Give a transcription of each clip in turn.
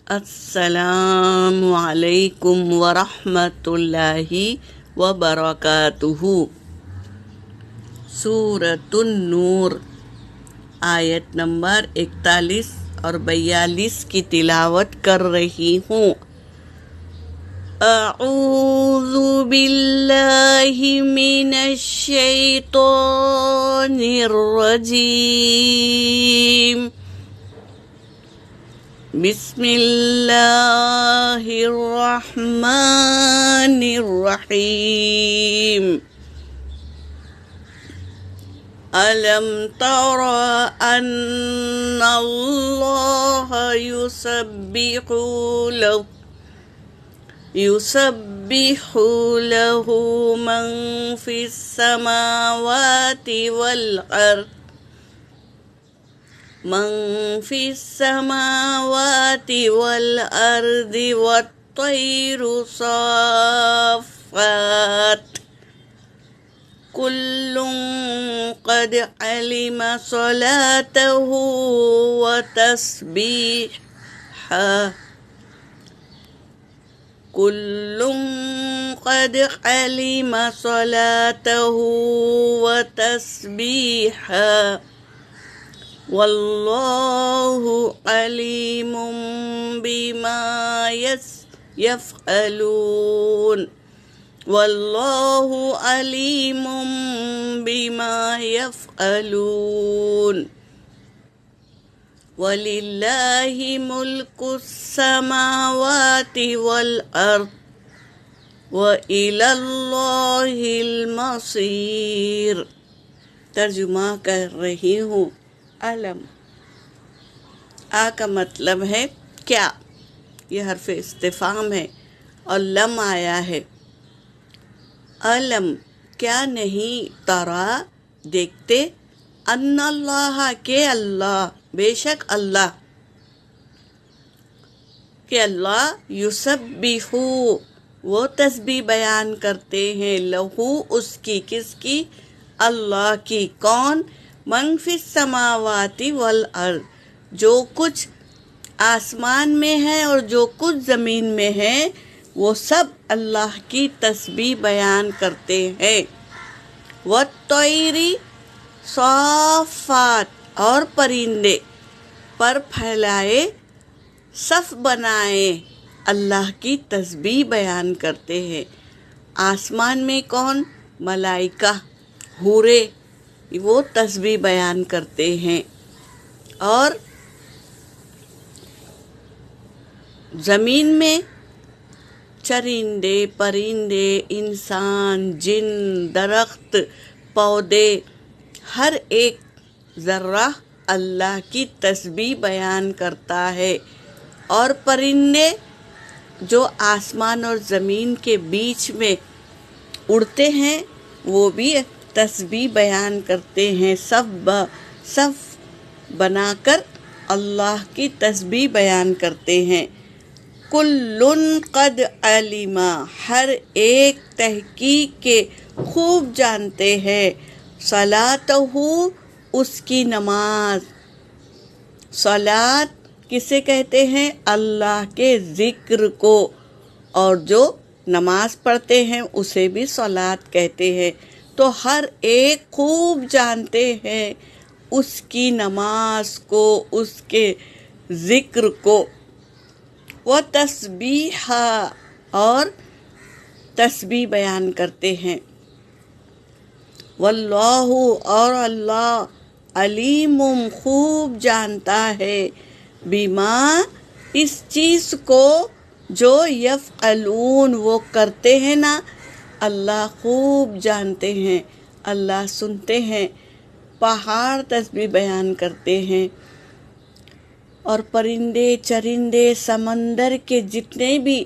السلام علیکم ورحمۃ اللہ وبرکاتہ۔ سورۃ النور آیت نمبر 41 اور 42 کی تلاوت کر رہی ہوں۔ اعوذ باللہ من الشیطان الرجیم، بسم اللہ الرحمن الرحیم۔ أَلَمْ تَرَ أَنَّ اللَّهَ يُسَبِّحُ لَهُ مَن فِي السَّمَاوَاتِ وَالْأَرْضِ وَالطَّيْرُ صَافَّاتٍ، كُلٌّ قَدْ عَلِمَ صَلَاتَهُ وتسبيحه، والله عليم بما يفعلون، وللہ ملک السماوات والارض وإلی اللہ المصیر۔ ترجمہ کر رہی ہوں۔ علم، آ کا مطلب ہے کیا، یہ حرف استفہام ہے اور لم آیا ہے۔ علم، کیا نہیں، ترا، دیکھتے، ان اللہ، کہ اللہ، بے شک اللہ، کہ اللہ یسبح، وہ تسبیح بیان کرتے ہیں، لہو، اس کی، کس کی، اللہ کی، کون، من فی السماوات والارض، جو کچھ آسمان میں ہے اور جو کچھ زمین میں ہے، وہ سب اللہ کی تسبیح بیان کرتے ہیں۔ وَالطَّيْرِ صَافَّاتٍ، اور پرندے پر پھیلائے صف بنائے اللہ کی تسبیح بیان کرتے ہیں۔ آسمان میں کون، ملائکہ، حورے، وہ تسبیح بیان کرتے ہیں، اور زمین میں چرندے، پرندے، انسان، جن، درخت، پودے، ہر ایک ذرہ اللہ کی تسبیح بیان کرتا ہے، اور پرندے جو آسمان اور زمین کے بیچ میں اڑتے ہیں وہ بھی تسبیح بیان کرتے ہیں، صف بنا کر اللہ کی تسبیح بیان کرتے ہیں۔ کُلٌّ قد علم، ہر ایک تحقیق کے خوب جانتے ہیں، صلاتہ، اس کی نماز۔ صلات کسے کہتے ہیں، اللہ کے ذکر کو، اور جو نماز پڑھتے ہیں اسے بھی صلات کہتے ہیں۔ تو ہر ایک خوب جانتے ہیں اس کی نماز کو، اس کے ذکر کو۔ وتسبیحہ، اور تسبیح بیان کرتے ہیں۔ واللہ، اور اللہ، علیم، خوب جانتا ہے، بما، اس چیز کو، جو یفعلون، وہ کرتے ہیں نا، اللہ خوب جانتے ہیں، اللہ سنتے ہیں۔ پہاڑ تسبیح بیان کرتے ہیں، اور پرندے، چرندے، سمندر کے جتنے بھی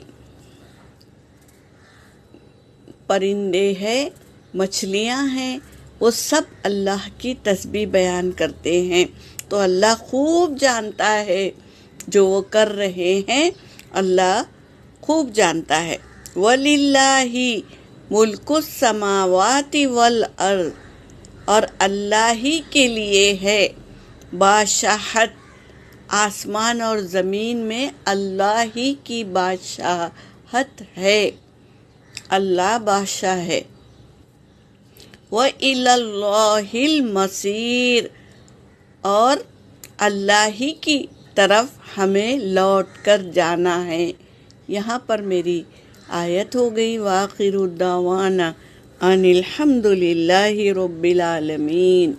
پرندے ہیں، مچھلیاں ہیں، وہ سب اللہ کی تسبیح بیان کرتے ہیں۔ تو اللہ خوب جانتا ہے جو وہ کر رہے ہیں، اللہ خوب جانتا ہے۔ وَلِلَّهِ مُلْكُ السَّمَاوَاتِ وَالْأَرْضِ، اور اللہ ہی کے لیے ہے بادشاہت آسمان اور زمین میں اللہ ہی کی بادشاہت ہے، اللہ بادشاہ ہے۔ وَإِلَى اللَّهِ الْمَصِيرُ، اور اللہ ہی کی طرف ہمیں لوٹ کر جانا ہے۔ یہاں پر میری آیت ہو گئی۔ وآخر الدعوانا ان الحمد للہ رب العالمین۔